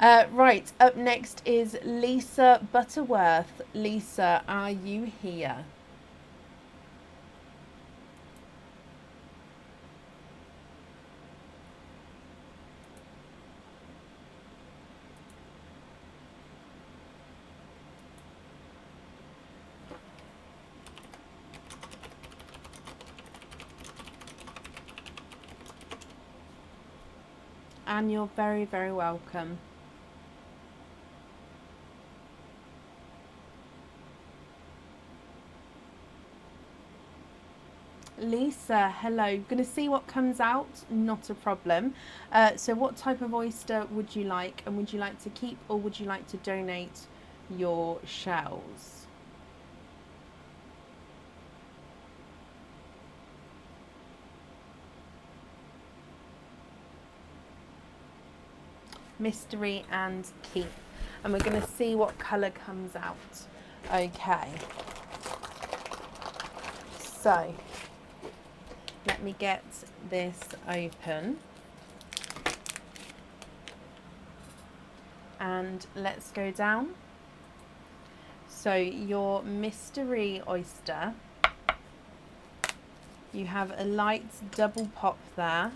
Right, up next is Lisa Butterworth. Lisa, are you here? And you're very, very welcome. Lisa, hello. Going to see what comes out, not a problem. So what type of oyster would you like, and would you like to keep, or would you like to donate your shells? Mystery and keep, and we're going to see what colour comes out. Okay, so let me get this open. And let's go down. So your mystery oyster, you have a light double pop there.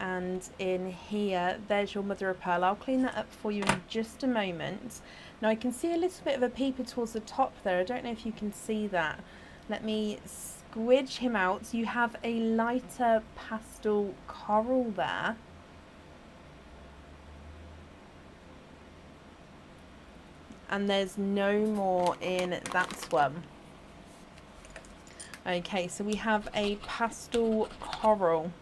And in here, there's your mother of pearl. I'll clean that up for you in just a moment. Now I can see a little bit of a peeper towards the top there. I don't know if you can see that. Let me squidge him out. You have a lighter pastel coral there. And there's no more in that one. Okay, so we have a pastel coral.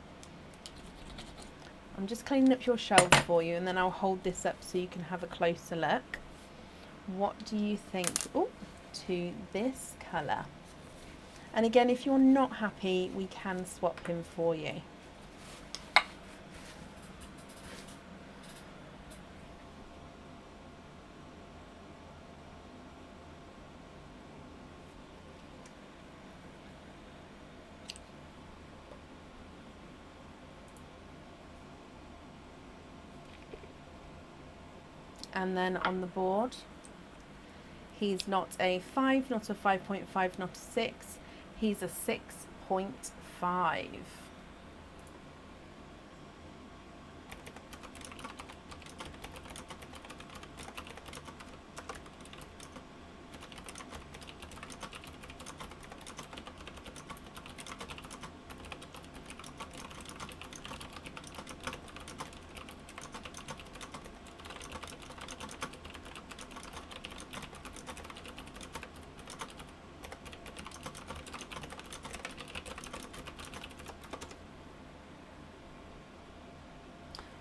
I'm just cleaning up your shelves for you, and then I'll hold this up so you can have a closer look. What do you think to this colour? And again, if you're not happy, we can swap him for you. And then on the board, he's not a 5, not a 5.5, not a 6. He's a 6.5.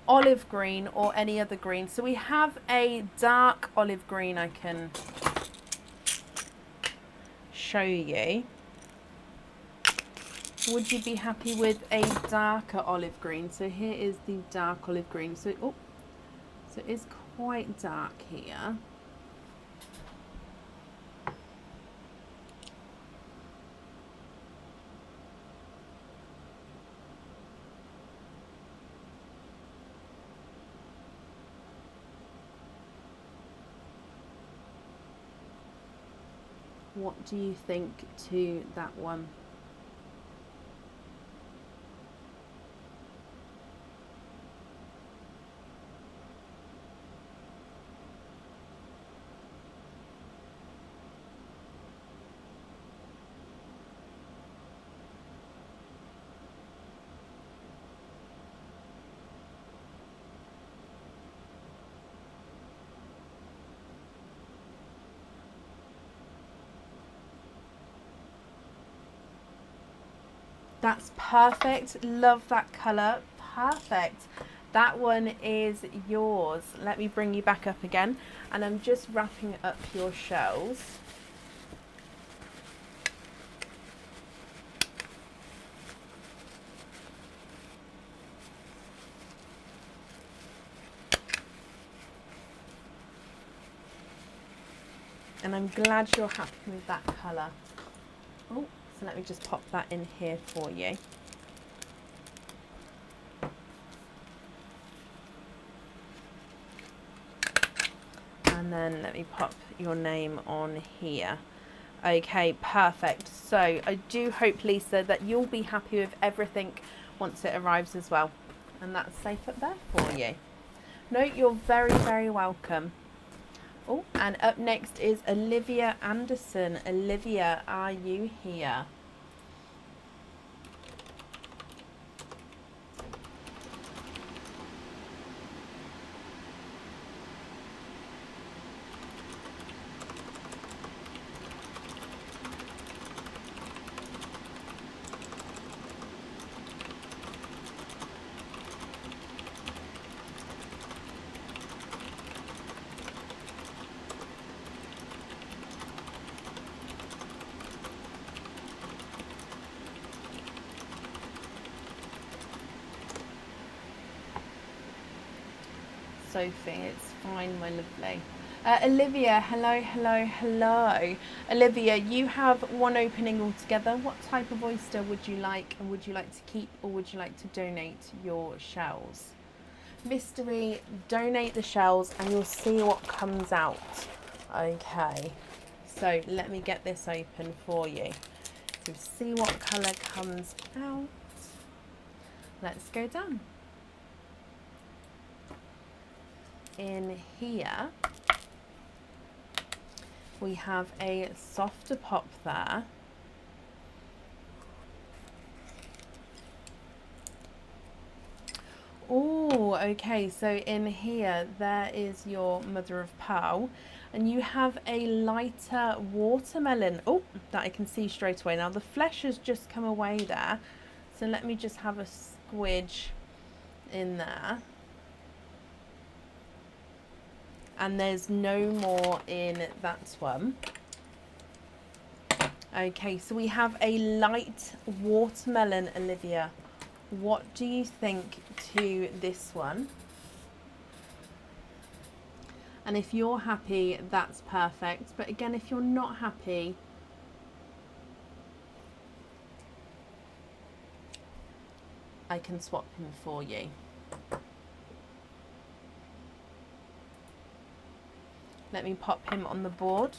Olive green or any other green. So we have a dark olive green I can show you. Would you be happy with a darker olive green? So here is the dark olive green. So so it is quite dark here. What do you think to that one? That's perfect. Love that colour. Perfect. That one is yours. Let me bring you back up again. And I'm just wrapping up your shells. And I'm glad you're happy with that colour. Oh. So let me just pop that in here for you. And then let me pop your name on here. Okay, perfect. So I do hope, Lisa, that you'll be happy with everything once it arrives as well. And that's safe up there for you. No, you're very, very welcome. Oh, and up next is Olivia Anderson. Olivia, are you here? Sophie, it's fine, my lovely. Olivia, hello, hello, hello. Olivia, you have one opening altogether. What type of oyster would you like, and would you like to keep, or would you like to donate your shells? Mystery, donate the shells and you'll see what comes out. Okay, so let me get this open for you. So see what colour comes out. Let's go down. In here, we have a softer pop there. Oh, okay, so in here, there is your mother of pearl, and you have a lighter watermelon. Oh, that I can see straight away. Now, the flesh has just come away there, so let me just have a squidge in there. And there's no more in that one. Okay, so we have a light watermelon, Olivia. What do you think to this one? And if you're happy, that's perfect. But again, if you're not happy, I can swap him for you. Let me pop him on the board.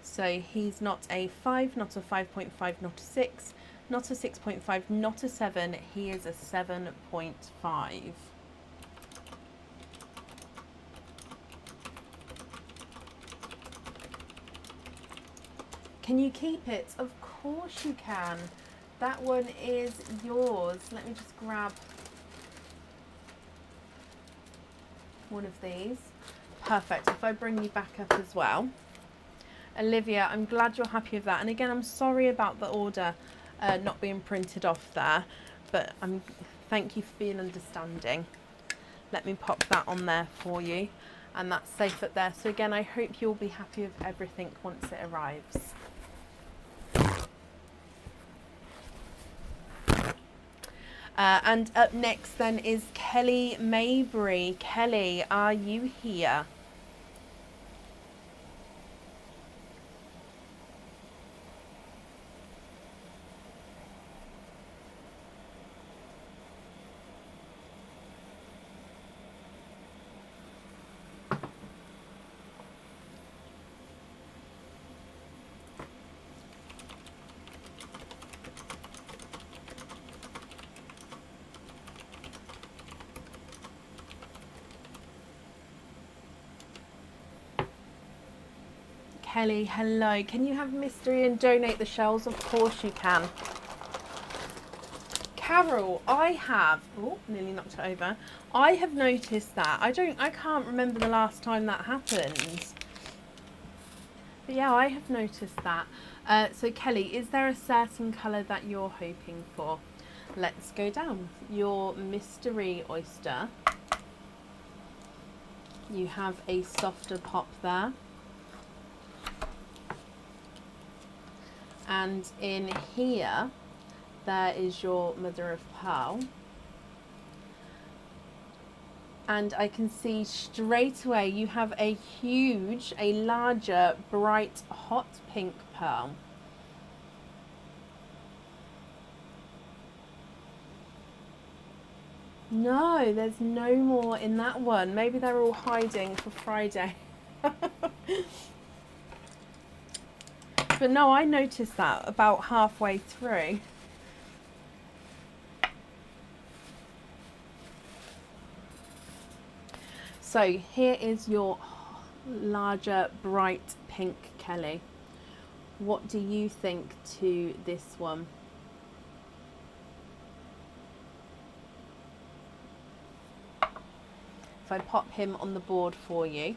So he's not a 5, not a 5.5, not a 6, not a 6.5, not a 7. He is a 7.5. Can you keep it? Of course you can. That one is yours. Let me just grab one of these. Perfect. If I bring you back up as well. Olivia, I'm glad you're happy with that. And again, I'm sorry about the order not being printed off there, but thank you for being understanding. Let me pop that on there for you, and that's safe up there. So again, I hope you'll be happy with everything once it arrives. And up next then is Kelly Mayberry. Kelly, are you here? Kelly, hello. Can you have mystery and donate the shells? Of course you can. Carol, I have, oh, nearly knocked it over. I have noticed that. I can't remember the last time that happened. But yeah, I have noticed that. So Kelly, is there a certain colour that you're hoping for? Let's go down. Your mystery oyster. You have a softer pop there. And in here, there is your mother of pearl. And I can see straight away you have a larger, bright, hot pink pearl. No, there's no more in that one. Maybe they're all hiding for Friday. But no, I noticed that about halfway through. So here is your larger, bright pink Kelly. What do you think to this one? If I pop him on the board for you,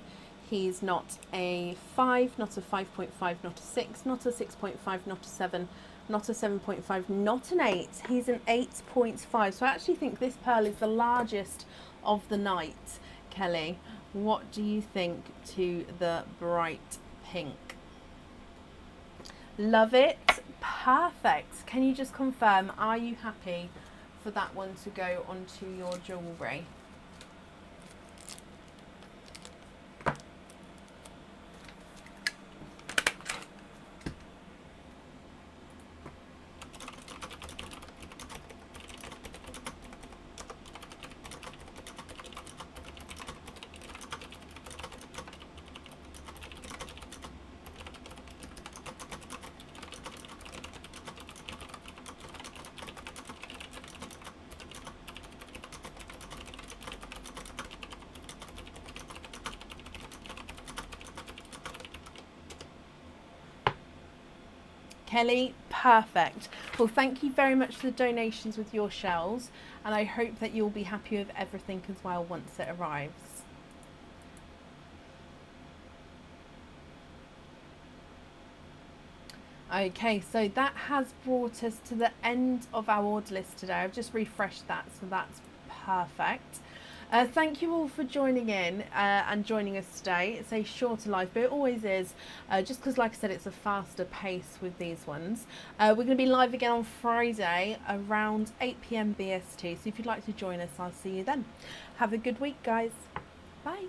he's not a 5, not a 5.5, not a 6, not a 6.5, not a 7, not a 7.5, not an 8. He's an 8.5. So I actually think this pearl is the largest of the night, Kelly. What do you think to the bright pink? Love it. Perfect. Can you just confirm, are you happy for that one to go onto your jewellery? Kelly, perfect. Well, thank you very much for the donations with your shells, and I hope that you'll be happy with everything as well once it arrives. Okay, so that has brought us to the end of our order list today. I've just refreshed that, so that's perfect. Thank you all for joining in and joining us today. It's a shorter live, but it always is, just because, like I said, it's a faster pace with these ones. We're going to be live again on Friday around 8 p.m. BST, so if you'd like to join us, I'll see you then. Have a good week, guys. Bye.